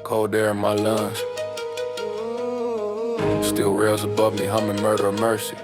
cold air in my lungs. Still rails above me, humming murder or mercy.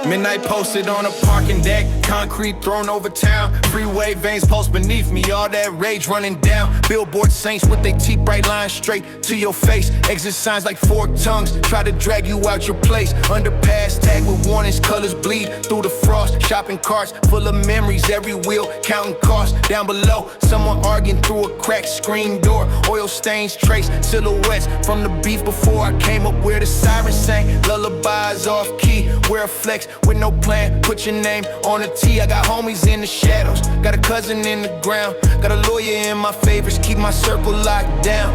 Midnight posted on a parking deck, concrete thrown over town. Freeway veins pulse beneath me, all that rage running down. Billboard saints with they teeth bright lines straight to your face. Exit signs like forked tongues, try to drag you out your place. Underpass tag with warnings, colors bleed through the frost. Shopping carts full of memories, every wheel counting costs. Down below, someone arguing through a cracked screen door. Oil stains trace silhouettes from the beef before I came up where the sirens sang. Lullabies off key, wear a flex with no plan, put your name on a T. I got homies in the shadows, got a cousin in the ground, got a lawyer in my favors, keep my circle locked down.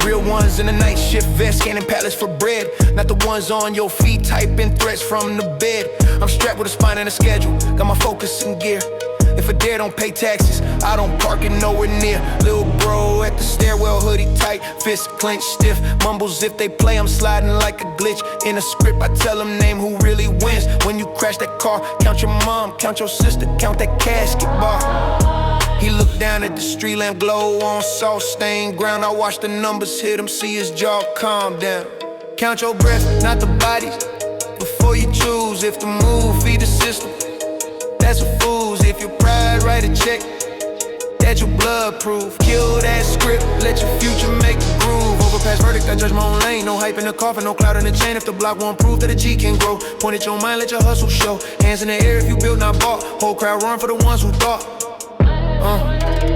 Real ones in the night shift vest, scanning pallets for bread. Not the ones on your feet, typing threats from the bed. I'm strapped with a spine and a schedule, got my focus in gear. If a dare don't pay taxes, I don't park it nowhere near. Lil' bro at the stairwell, hoodie tight, fist clenched stiff. Mumbles if they play, I'm sliding like a glitch. In a script, I tell them name who really wins. When you crash that car, count your mom, count your sister, count that casket bar. He looked down at the street lamp glow on salt stained ground. I watched the numbers hit him, see his jaw calm down. Count your breath, not the bodies, before you choose. If the move feed the system, that's a fool's. If your pride write a check, that your blood proof. Kill that script, let your future make a groove. Overpass verdict, I judge my own lane. No hype in the coffin, no cloud in the chain. If the block won't prove that a G can grow, point at your mind, let your hustle show. Hands in the air if you build, not bought. Whole crowd run for the ones who thought.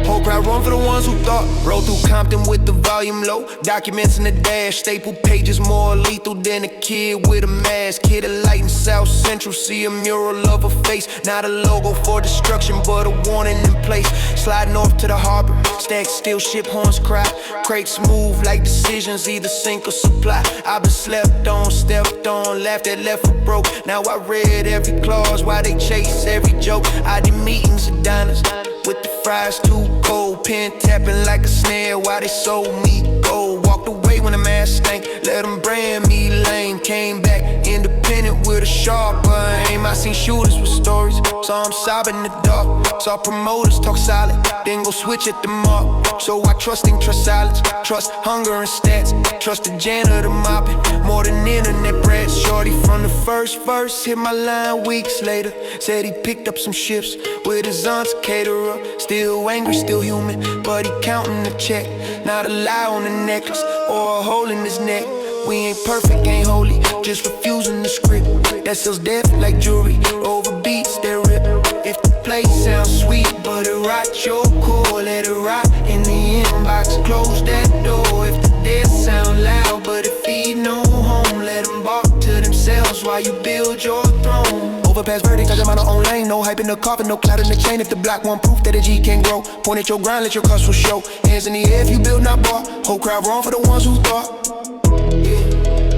Whole crowd run for the ones who thought. Roll through Compton with the volume low, documents in the dash, staple pages more lethal than a kid with a mask. Hit a light in South Central, see a mural of a face. Not a logo for destruction, but a warning in place. Sliding off to the harbor, stack still, ship horns cry. Crates move like decisions, either sink or supply. I've been slept on, stepped on, laughed at, left for broke. Now I read every clause, why they chase every joke. I did meetings at diners, with the fries too cold, pen tapping like a snare while they sold me gold. Walked away when the mask stank, let them brand me lame. Came back independent with a sharper aim. I seen shooters with stories, saw them sobbing in the dark. Saw promoters talk solid, then go switch at the mark. So I trust silence, trust hunger and stats. Trust the janitor mopping, more than internet bread. Shorty from the first verse hit my line weeks later. Said he picked up some shifts with his aunt's caterer. Still angry, still human, but he counting the check. Not a lie on the necklace or a hole in his neck. We ain't perfect, ain't holy, just refusing the script that sells death like jewelry. Over beats that rip. If the play sounds sweet, but it rots your core, let it rot in the inbox. Close that door. If the dead sound loud, but it feed no home, let them bark to themselves while you build your throne. Overpass verdict, I am on own lane. No hype in the coffin, no cloud in the chain. If the block won't proof that a G can grow, point at your grind, let your hustle show. Hands in the air if you build, not bought. Whole crowd wrong for the ones who thought.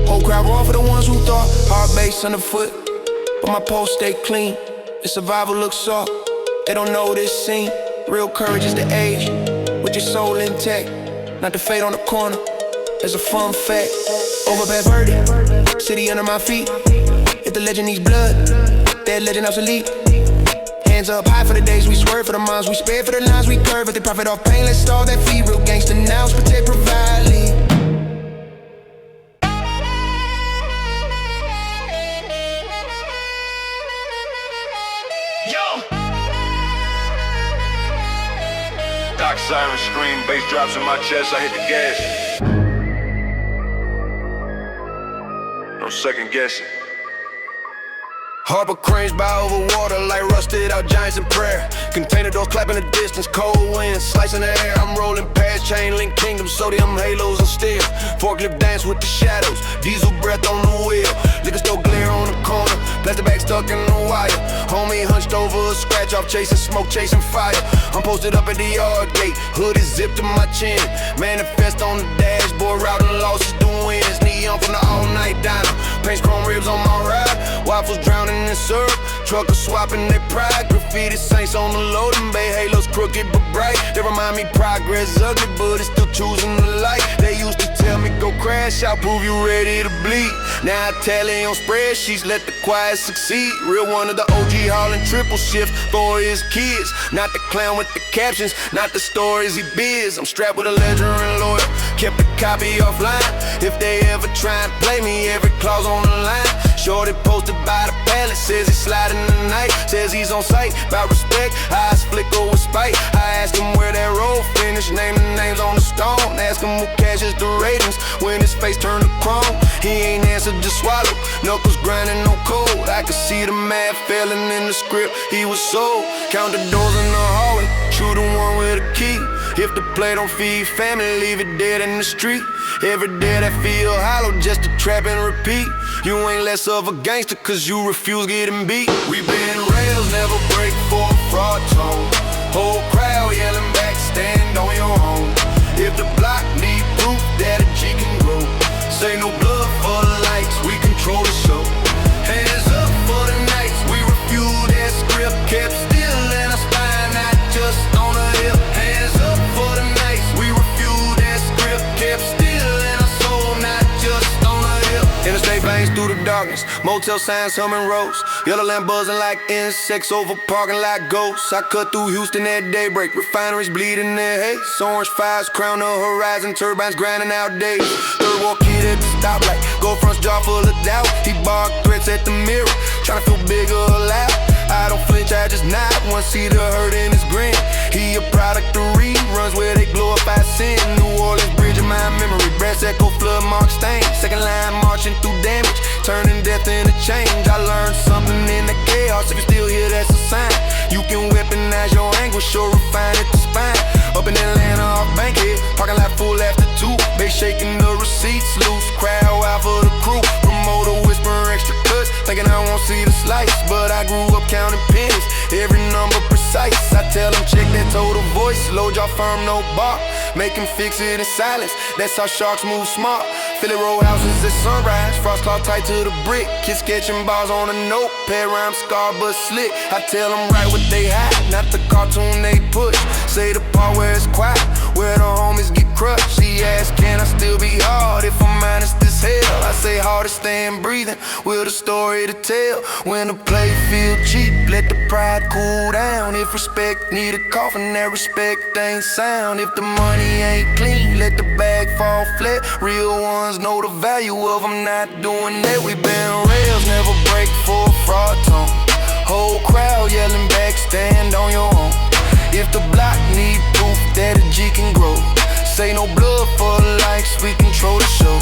Whole crowd wrong for the ones who thought. Hard base underfoot, but my pulse stay clean. The survival looks soft, they don't know this scene. Real courage is the age, with your soul intact. Not the fate on the corner, there's a fun fact. Overpass verdict, city under my feet. If the legend needs blood, that legend obsolete. Hands up high for the days we swerve, for the minds we spare, for the lines we curve. If they profit off pain, let's stall that fee. Real gangsta now, protect, provide, lead. Doc siren scream, bass drops in my chest, I hit the gas. No second guessing. Harbor cranes by over water like rusted out giants in prayer. Container doors clapping the distance, cold winds slicing the air. I'm rolling past chain link kingdoms, sodium halos and steel. Forklift dance with the shadows, diesel breath on the wheel. Liquor store glare on the corner, plastic bag stuck in the wire. Homie hunched over a scratch off, chasing smoke, chasing fire. I'm posted up at the yard gate, hood is zipped to my chin. Manifest on the dashboard, routing losses to wins. Neon from the all-night diner, paint chrome ribs on my ride. Waffles drowning in syrup, Truckers swapping their pride. Graffiti saints on the loading bay. Halos crooked but bright. They remind me progress ugly, but it's still choosing the light. They used to tell me go crash, I'll prove you ready to bleed. Now I tally on spreadsheets, let the quiet succeed. Real one of the OG hauling triple shift for his kids. Not the clown with the captions, not the stories he biz. I'm strapped with a ledger and lawyer, kept a copy offline. If they ever try and play me, every clause on the line. Shorty posted by the palace, says he's sliding tonight. Says he's on sight, about respect, eyes flicker with spite. I ask him where that road finish, name the names on the stone. Ask him who cashes the ratings when his face turn to chrome. He ain't answered, just swallow, knuckles grinding no code. I could see the math failing in the script, he was sold. Count the doors in the hallway, shoot the one with a key. If the play don't feed family, leave it dead in the street. Every day that feel hollow, just to trap and repeat. You ain't less of a gangster, cause you refuse getting beat. We been rails, never break for a fraud tone. Whole crowd yelling back, stand on your own. If the block need proof that a G can grow, say no blood for the lights, we control the show. Hands up for the nights, we refuse that script. Kept still in our spine, not just on the hip. Hands up for the nights, we refuse that script. Kept still in our soul, not just on the hip. Interstate veins through the darkness, motel signs humming roads. Yellow lamp buzzing like insects over parking lot ghosts. I cut through Houston at daybreak, refineries bleeding their haze. Orange fires crown the horizon, turbines grinding out days. Third wall kid at the stoplight, gold fronts jaw full of doubt. He barked threats at the mirror, trying to feel bigger or loud. I don't flinch, I just nod, one see the hurt in his grin. He a product of reruns where they glorify sin. New Orleans bridge in my memory, brass echo flood mark stain. Second line marching through damage, turning death into change. I learned something in the chaos, if you still here that's a sign. You can weaponize your anguish or refine it to spine. Up in Atlanta off Bankhead, parking lot full after 2. They shaking the receipts loose, crowd out for the crew. Promoter whispering extra cuts, thinking I won't see the slice. But I grew up counting pennies, every number precise. I tell them check that total voice, load y'all firm, no bar. Make him fix it in silence, that's how sharks move smart. Philly row houses at sunrise, frost cloth tight to the brick. Kids sketching bars on a notepad, rhyme scar but slick. I tell them write what they hide, not the cartoon they push. Say the part where it's quiet, where the homies get crushed. She asks, can I still be hard if I'm honest as hell? I say hard to staying breathing, with a story to tell. When the play feel cheap, let the pride cool down. If respect need a coffin, that respect ain't sound. If the money ain't clean, let the bag fall flat. Real ones know the value of them not doing that. We been rails, never break for a fraud tone. Whole crowd yelling back, stand on your own. If the block need proof that a G can grow, say no blood for the likes, we control the show.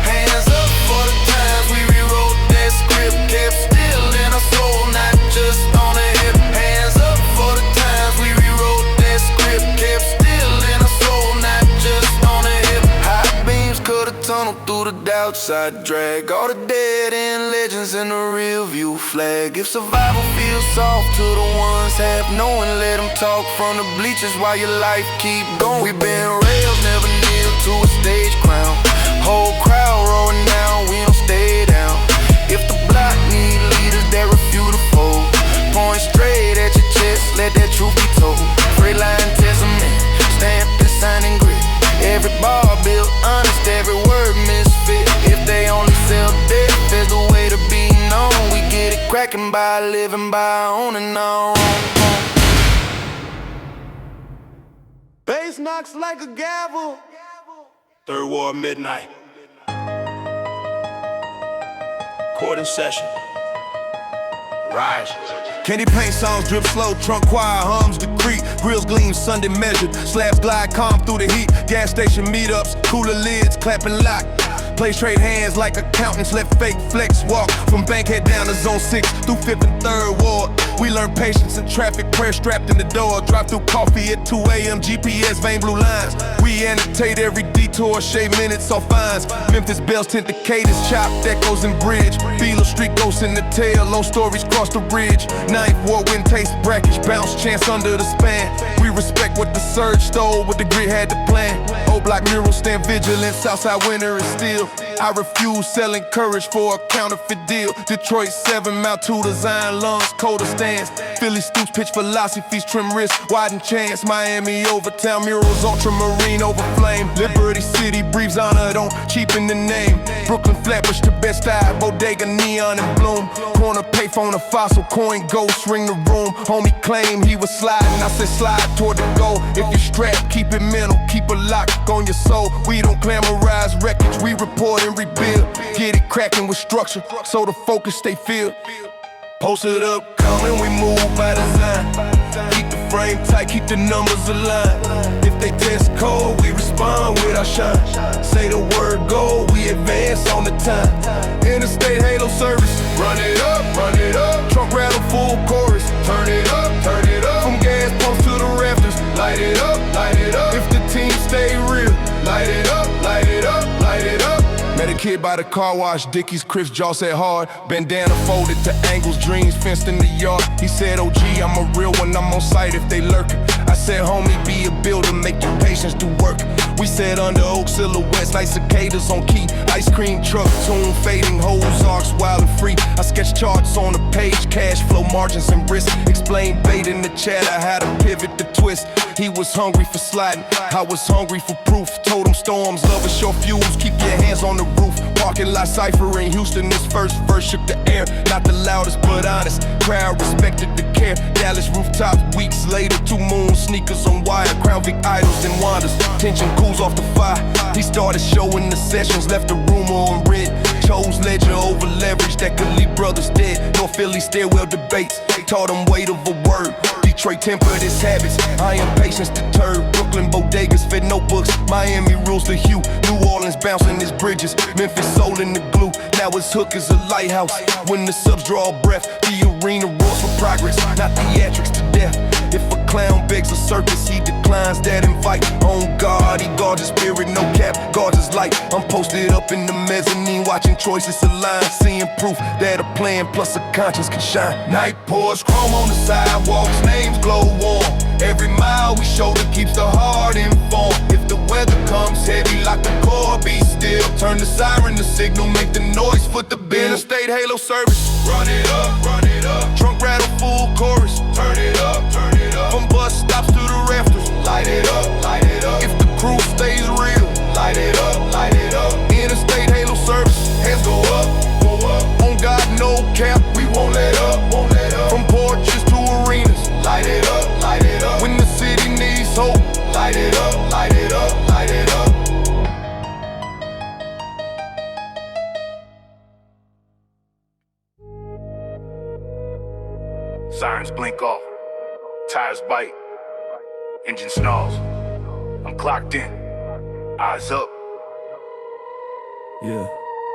Hands up for the times we rewrote that script. Kept still in our soul, not just on the hip. Hands up for the times we rewrote that script. Kept still in our soul, not just on the hip. Hot beams cut a tunnel through the doubt side drag. All the dead end legends in the real view flag. If survival feels soft to the ones half knowing, let them talk from the bleachers while your life keep going. We been rails, never kneel to a stage crown. Whole crowd rolling down, we don't stay down. If the block need leaders that refuse to fold, point straight at your chest, let that truth be told. Free line testament, stamped and signed in grit. Every bar built honest, every word misfit. If they only sell death, there's the way to be known. We get it cracking by living by our own and our own. Bass knocks like a gavel. Third Ward Midnight. Recording session. Rise. Candy paint songs drip slow, trunk choir hums the creek. Grills gleam Sunday measured, slabs glide calm through the heat. Gas station meetups, cooler lids clapping lock. Plays trade hands like accountants, let fake flex walk. From Bankhead down to Zone 6 through 5th and 3rd Ward. We learn patience in traffic, prayer strapped in the door. Drive through coffee at 2 a.m., GPS, vein blue lines. We annotate every detour, shave minutes off fines. Memphis bells tint the cadence, chopped echoes and bridge. Feel street ghosts in the tail, low stories cross the ridge. 9th Ward wind taste brackish, bounce chance under the span. We respect what the surge stole, what the grid had to plan. Old block murals stand vigilant, Southside winter is still. I refuse selling courage for a counterfeit deal. Detroit 7, Mount to design lungs, colder stands. Philly Stoops pitch philosophies, trim wrists, widen chance. Miami overtown murals, ultramarine over flame. Liberty City breathes honor, don't cheapen the name. Brooklyn Flatbush to Bed-Stuy, bodega neon and bloom. Corner payphone, a fossil coin, ghost ring the room. Homie claim he was sliding, I said slide toward the goal. If you're strapped, keep it mental, keep a lock on your soul. We don't glamorize wreckage, we report and rebuild. Get it cracking with structure, so the focus stay filled. Posted up, coming, we move by design. Keep the frame tight, keep the numbers aligned. If they test code, we respond with our shine. Say the word go, we advance on the time. Interstate Halo service, run it up, run it up. Trunk rattle full chorus, turn it up, turn it up. From gas pumps to the rafters, light it up, light it up. If the team stay real, light it up, light it up, light it up. Met a kid by the car wash, Dickies, Chris jaw said hard. Bandana folded to angles, dreams fenced in the yard. He said, OG, I'm a real one, I'm on site if they lurking. I said, homie, be a builder, make your patience do work. We said under oak silhouettes, nice cicadas on key. Ice cream truck, tune fading, hoes, arcs, wild and free. I sketch charts on the page, cash flow, margins and risk. Explain bait in the chatter, how to pivot the twist. He was hungry for sliding, I was hungry for proof. Told him storms, love is your fuels, keep your hands on the roof. Parking lot cipher in Houston, this first verse shook the air. Not the loudest, but honest, crowd respected the care. Dallas rooftops, weeks later, 2 moon sneakers on wire. Crown Vic idols and wanders, tension cools off the fire. He started showing the sessions, left the room on red. Chose ledger over leverage that could leave brothers dead. North Philly stairwell debates, taught him weight of a word. Detroit tempered his habits, I am patience deterred. Brooklyn bodegas fed notebooks, Miami rules the hue. New Orleans bouncing his bridges, Memphis soul in the glue. Now his hook is a lighthouse, when the subs draw breath. The arena roars for progress, not theatrics to death. If a clown begs a circus, he declines that invite. On guard, he guards his spirit, no cap, guards his light. I'm posted up in the mezzanine, watching choices align. Seeing proof that a plan plus a conscience can shine. Night pours, chrome on the sidewalks, names glow warm. Every mile we shoulder keeps the heart informed. If the weather comes heavy, lock the core, be still. Turn the siren to signal, make the noise, foot the bill. Interstate Halo service, run it up, run it up. Trunk rattle full chorus, turn it up, turn it up. From bus stops to the rafters, light it up, light it up. If the crew stays real, light it up, light it up. Interstate Halo service, hands go up, go up. On God, no cap, we won't let up, won't let up. From porches to arenas, light it up, light it up. When the city needs hope, light it up, light it up, light it up. Sirens blink off, tires bite, engine snarls. I'm clocked in, eyes up. Yeah.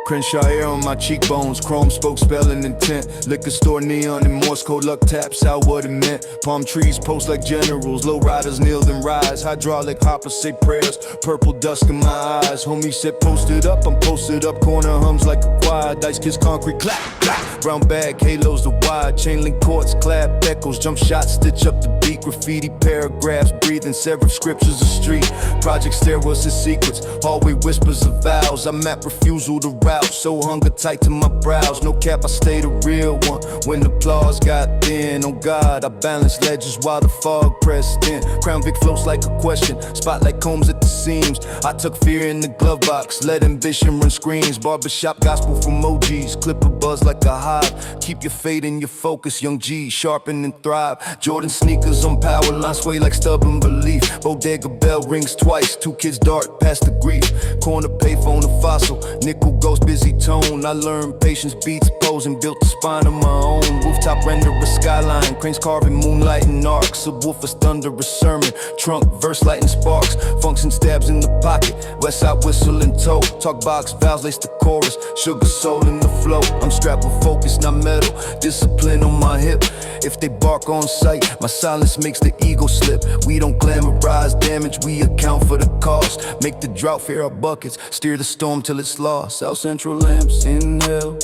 Crenshaw air on my cheekbones, chrome spoke spelling intent. Liquor store neon and Morse code luck taps out what it meant. Palm trees post like generals, low riders kneel and rise. Hydraulic hoppers say prayers, purple dust in my eyes. Homie said posted up, I'm posted up. Corner hums like a choir, dice kiss concrete, clap, clap. Brown bag, halos the wide, chain link courts, clap echoes. Jump shots, stitch up the beat, graffiti paragraphs, breathing serif scriptures of street. Project stairwells to secrets, hallway whispers of vows. I map refusal to route. So hunger tight to my brows, no cap, I stay the real one. When the applause got thin, on God, I balance ledges while the fog pressed in. Crown Vic floats like a question, spotlight combs at the seams. I took fear in the glove box, let ambition run screens. Barbershop gospel from OGs, clip a buzz like a hive. Keep your fade and your focus, young G, sharpen and thrive. Jordan sneakers on power line, sway like stubborn belief. Bodega bell rings twice, 2 kids dart past the grief. Corner payphone a fossil, nickel ghost busy tone. I learned patience beats pose and built the spine of my own. Rooftop render a skyline, cranes carving moonlight and arcs. Subwoofers thunder a sermon, trunk verse lighting sparks. Function stabs in the pocket, west side whistle and toe. Talk box, vowels lace the chorus, sugar soul in the flow. I'm strapped with focus, not metal, discipline on my hip. If they bark on sight, my silence makes the ego slip. We don't glamorize damage, we account for the cost. Make the drought fear our buckets, steer the storm till it's lost. South Central lamps, inhale,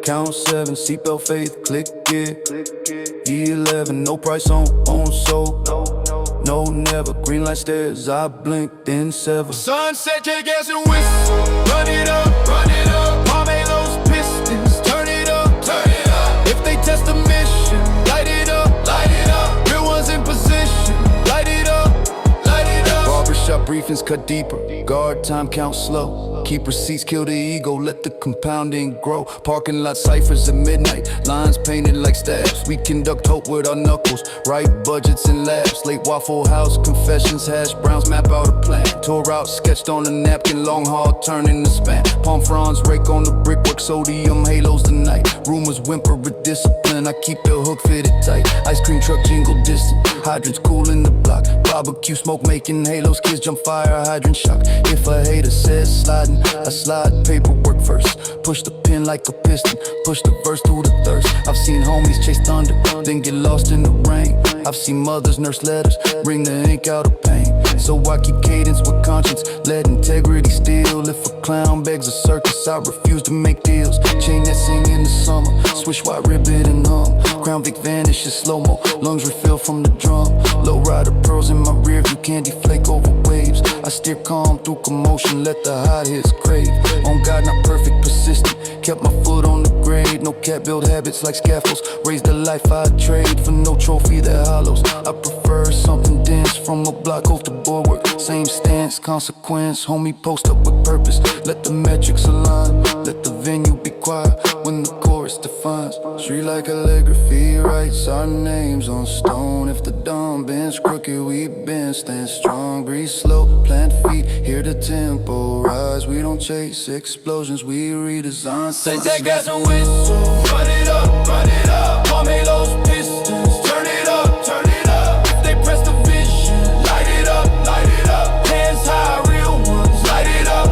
count 7, seatbelt faith, click it. E11, no price on soul. no never. Green light stairs, I blink, then sever. Sunset, check gas and whistle. Run it up, run it up. Parmelos, pistons, turn it up, turn it up. If they test the mission, light it up, light it up. Real ones in position, light it up, light it up. Barbershop briefings cut deeper, guard time count slow. Keep receipts, kill the ego, let the compounding grow. Parking lot ciphers at midnight, lines painted like stabs. We conduct hope with our knuckles, write budgets in labs. Late Waffle House, confessions, hash browns, map out a plan. Tore out, sketched on a napkin, long haul, turning the span. Palm fronds, rake on the brickwork, sodium halos tonight. Rumors whimper with discipline, I keep the hook fitted tight. Ice cream truck jingle distant, hydrants cooling the block. Barbecue smoke making halos, kids jump fire, hydrant shock. If a hater says sliding, I slide paperwork first. Push the pen like a piston, push the verse through the thirst. I've seen homies chase thunder, then get lost in the rain. I've seen mothers nurse letters, bring the ink out of pain. So I keep cadence with conscience, let integrity steal. If a clown begs a circus, I refuse to make deals. Chain that sing in the summer, swish white ribbon and hum. Crown Vic vanishes slow-mo, lungs refill from the drum. Low rider pearls in my rear view, candy flake over waves. I steer calm through commotion, let the hot hits crave. On God, not perfect, persistent, kept my foot on the grade. No cat build habits like scaffolds, raised the life I trade for no trophy that hollows. I prefer something dense, from a block off the boardwork. Same stance, consequence, homie post up with purpose. Let the metrics align, let the venue be quiet when the chorus defines. Street like calligraphy writes our names on stone. If the dawn bends crooked, we bend, stand strong. Breathe slow, plant feet, hear the tempo rise. We don't chase explosions, we redesign. Say that gas and whistle. Run it up, run it up. Parmelos, pistons, turn it up, turn it up. If they press the vision, light it up, light it up. Hands high, real ones, light it up,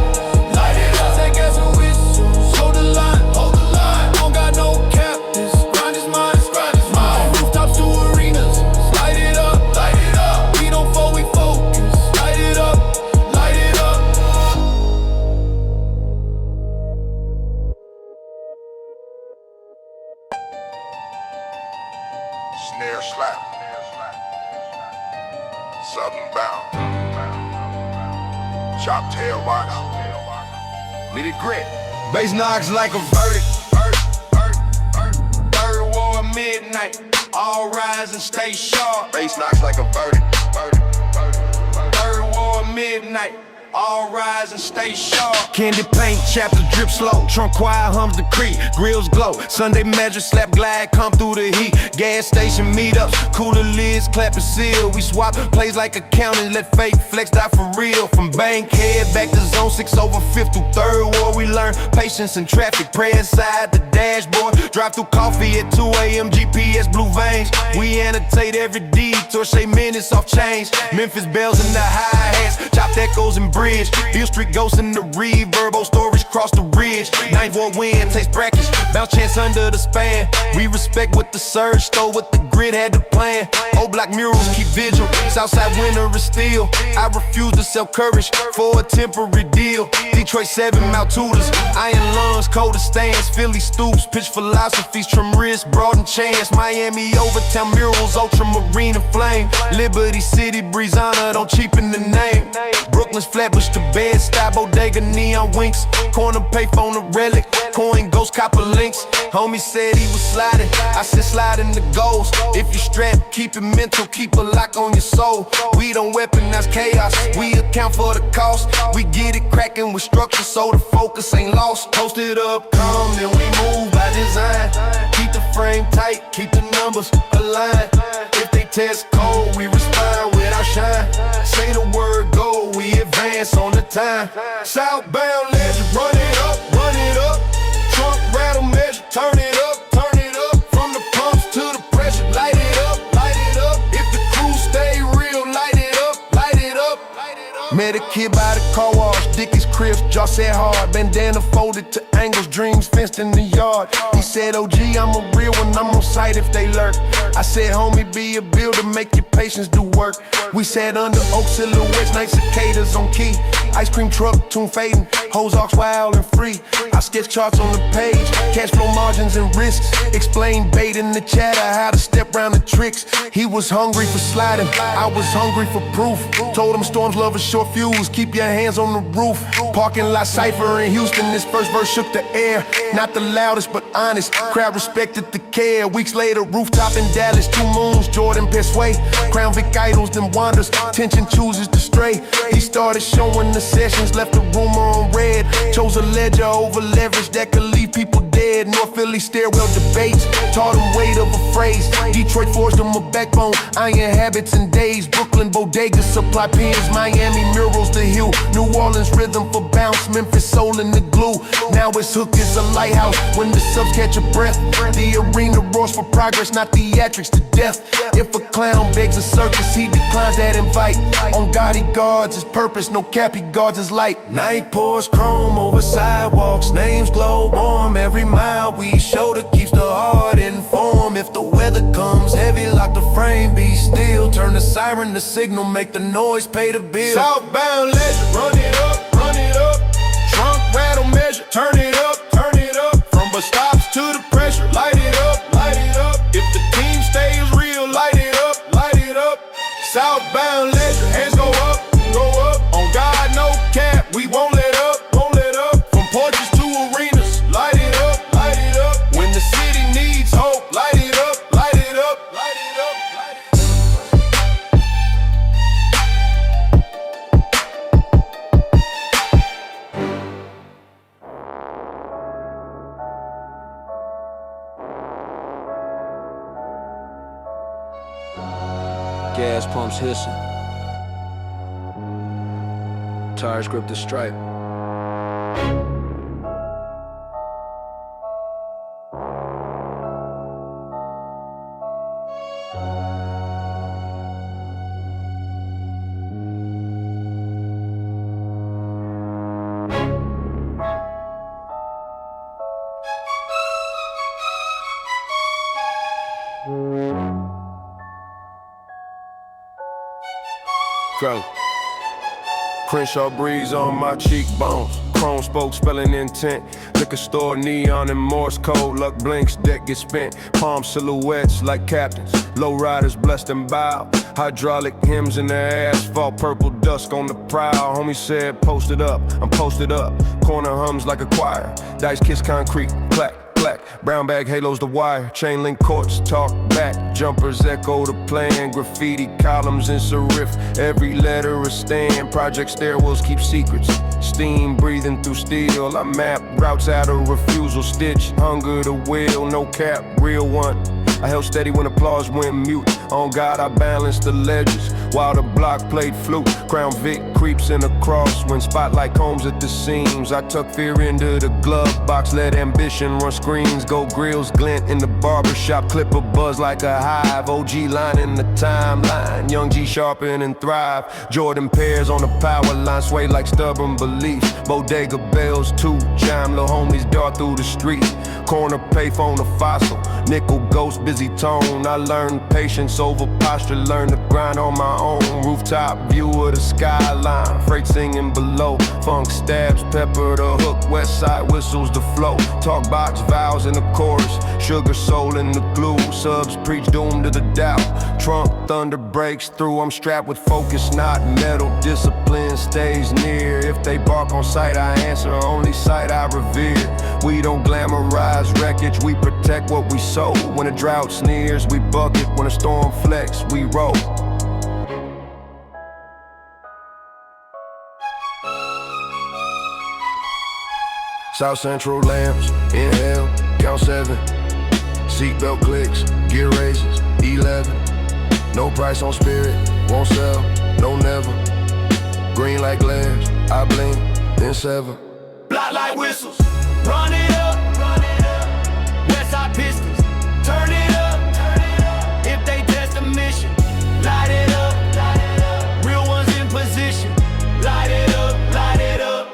light it up. Say gas and whistle. Hold the line, hold the line. Don't got no captives, grind is mine, grind is mine. From rooftops to arenas, light it up, light it up. We don't fold, we focus, light it up, light it up. Snare slap. Southern bound. Chop tail box. Let it grit. Bass knocks like a verdict. Third war midnight. All rise and stay sharp. Bass knocks like a verdict. Third war midnight. All rise and stay sharp. Candy paint, chapters drip slow. Trunk quiet, hums the creek. Grills glow. Sunday measure, slap glide, come through the heat. Gas station meetups, cooler lids, clap and seal. We swap plays like accountant, let fake flex die for real. From Bankhead back to zone 6 over 5th through third war. We learn patience in traffic, pray inside the dashboard. Drive through coffee at 2 a.m. GPS blue veins. We annotate every detour, say minutes off change. Memphis bells in the hi-hats, chopped echoes and bridge. Beale Street ghosts in the reverb, old storage cross the ridge. 9th Ward wind takes practice, bounce chance under the span. We respect what the surge stole, what the grid had to plan. Old block murals keep vigil, Southside winter is still. I refuse to sell courage for a temporary deal. Detroit 7 Mount Tudors, iron lungs, colder stands. Philly stoops, pitch philosophies, trim wrists, broaden chance. Miami overtown murals, ultramarine and flame. Liberty City, Breezana, don't cheapen the name. Brooklyn's Flatbush to Bed-Stuy, bodega, neon winks. Corner payphone a relic, coin ghost copper links. Homie said he was sliding, I said slide in the goals. If you strapped, keep it mental, keep a lock on your soul. We don't weaponize chaos, we account for the cost. We get it cracking with structure so the focus ain't lost. Posted up, calm, then we move by design. Keep the frame tight, keep the numbers aligned. If they test cold, we respond with our shine. Say the word go, we advance on the time. Southbound legend, run it up, run it up. Trunk rattle measure, turn it up, turn it up. From the pumps to the pressure, light it up, light it up. If the crew stay real, light it up, light it up. Met a kid by the car wash, Dickies crisp, jaw set hard, bandana folded to angles, dreams fenced in the yard. He said, OG, I'm a real one, I'm on sight if they lurk. I said, homie, be a builder, make your patience do work. We sat under oak silhouettes, night cicadas on key. Ice cream truck, tune fading, hoes ox wild and free. I sketch charts on the page, cash flow margins and risks. Explain bait in the chatter, how to step round the tricks. He was hungry for sliding, I was hungry for proof. Told him storms love a short fuse, keep your hands on the roof. Parking lot cypher in Houston, this first verse shook the air. Not the loudest but honest, crowd respected the care. Weeks later, rooftop in Dallas, 2 moons, Jordan Pesway. Crown Vic idols, then wanders, tension chooses to stray. He started showing the sessions, left the rumor on red. Chose a ledger over leverage that could leave people dead. North Philly stairwell debates, taught him weight of a phrase. Detroit forced him a backbone, iron habits and days. Brooklyn bodegas supply pins, Miami murals the hill. New Orleans rhythm for bounce, Memphis soul in the glue. Now his hook is a lighthouse, when the subs catch a breath. The arena roars for progress, not theatrics to death. If a clown begs a circus, he declines that invite. On God he guards his purpose, no cap he guards his light. Night pours chrome over sidewalks, names glow warm. Every mile we shoulder keeps the heart informed. If the weather comes heavy, lock the frame, be still. Turn the siren to signal, make the noise, pay the bill. Southbound legend, run it up, run it up. Trunk rattle measure, turn it up, turn it up. From bus stops to the pressure, light it up, light it up. If the team stays real, light it up, light it up. Southbound legend, hands go up, go up. On God, no cap, we won't let up, won't let up. From porches to arenas, light it up, light it up. When the city needs hope, light it up, light it up, light it up, light it Gas pumps hissing, tires grip the stripe. Crow. Crenshaw breeze on my cheekbones. Chrome spoke spelling intent. Liquor store neon and Morse code. Luck blinks, deck gets spent. Palm silhouettes like captains. Low riders blessed and bow. Hydraulic hymns in the asphalt. Purple dusk on the prowl. Homie said posted up, I'm posted up. Corner hums like a choir. Dice kiss concrete, clack. Brown bag halos the wire, chain link courts talk back, jumpers echo the plan, graffiti columns in serif, every letter a stand, project stairwells keep secrets, steam breathing through steel, I map routes out of refusal, stitch hunger to will, no cap, real one. I held steady when applause went mute. On God, I balanced the ledges while the block played flute. Crown Vic creeps in a cross when spotlight combs at the seams. I tuck fear into the glove box, let ambition run screens. Gold grills glint in the barbershop, clip a buzz like a hive. OG line in the timeline, young G sharpen and thrive. Jordan pairs on the power line, sway like stubborn beliefs. Bodega bells, two chime, little homies dart through the street. Corner payphone a fossil, nickel ghost busy tone. I learned patience over posture, learned to grind on my own. Rooftop view of the skyline, freight singing below. Funk stabs, pepper the hook, west side whistles the flow. Talk box vows in the chorus, sugar soul in the glue. Subs preach doom to the doubt, trunk thunder breaks through. I'm strapped with focus, not metal. Discipline stays near. If they bark on sight, I answer. Only sight I revere. We don't glamorize wreckage, we protect what we sow. When a drought sneers, we bucket. When a storm flex, we roll. South Central lamps, inhale, count 7. Seatbelt clicks, gear raises, 11. No price on spirit, won't sell, no never. Green like glares, I blink, then sever. Black light whistles, run it up. Westside Pistons, turn it up. If they test the mission, light it up. Real ones in position, light it up, light it up.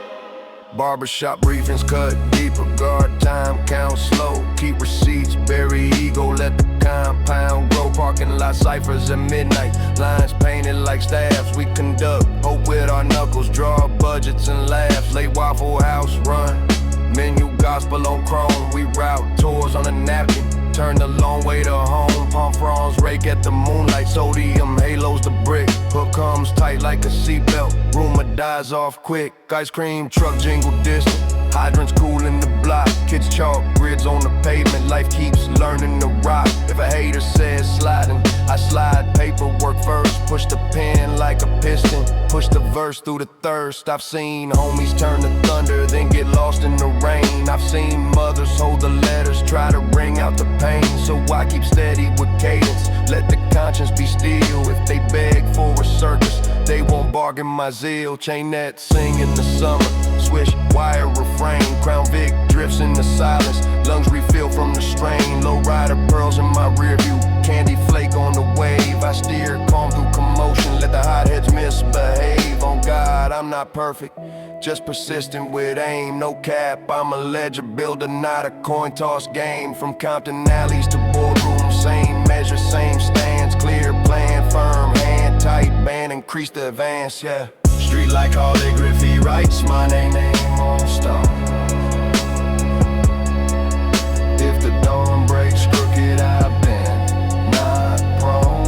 Barbershop briefings cut deeper, guard time, count slow. Keep receipts, bury ego, let the compound grow. Parking lot ciphers at midnight, lines painted like staffs. We conduct, hope with our knuckles, draw budgets and laughs. Late Waffle House run, menu gospel on chrome. We route tours on a napkin, turn the long way to home. Palm fronds rake at the moonlight, sodium halos the brick. Hook comes tight like a seatbelt, rumor dies off quick. Ice cream truck jingle distant, hydrants cool in the block. Kids chalk grids on the pavement, life keeps learning to rock. If a hater says sliding, I slide paperwork first. Push the pen like a piston, push the verse through the thirst. I've seen homies turn to thunder, then get lost in the rain. I've seen mothers hold the letters, try to wring out the pain. So I keep steady with cadence, let the conscience be still. If they beg for a circus, they won't bargain my zeal. Chain that sing in the summer, swish wire refrain. Crown Vic drifts in the silence, lungs refill from the strain. Low rider pearls in my rear view, candy flake on the wave. I steer calm through commotion, let the hotheads misbehave. On God, I'm not perfect, just persistent with aim. No cap, I'm a ledger builder, not a coin toss game. From Compton alleys to boardrooms, same measure, same stance. Clear plan, firm hand, tight band, increase the advance, yeah. Street like calligraphy writes my name on stone. If the dawn breaks crooked, I've been not prone.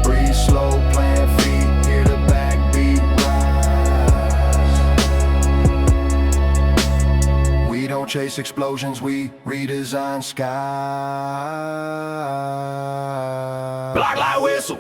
Breathe slow, plant feet, hear the backbeat rise. We don't chase explosions, we redesign skies. Black light whistle.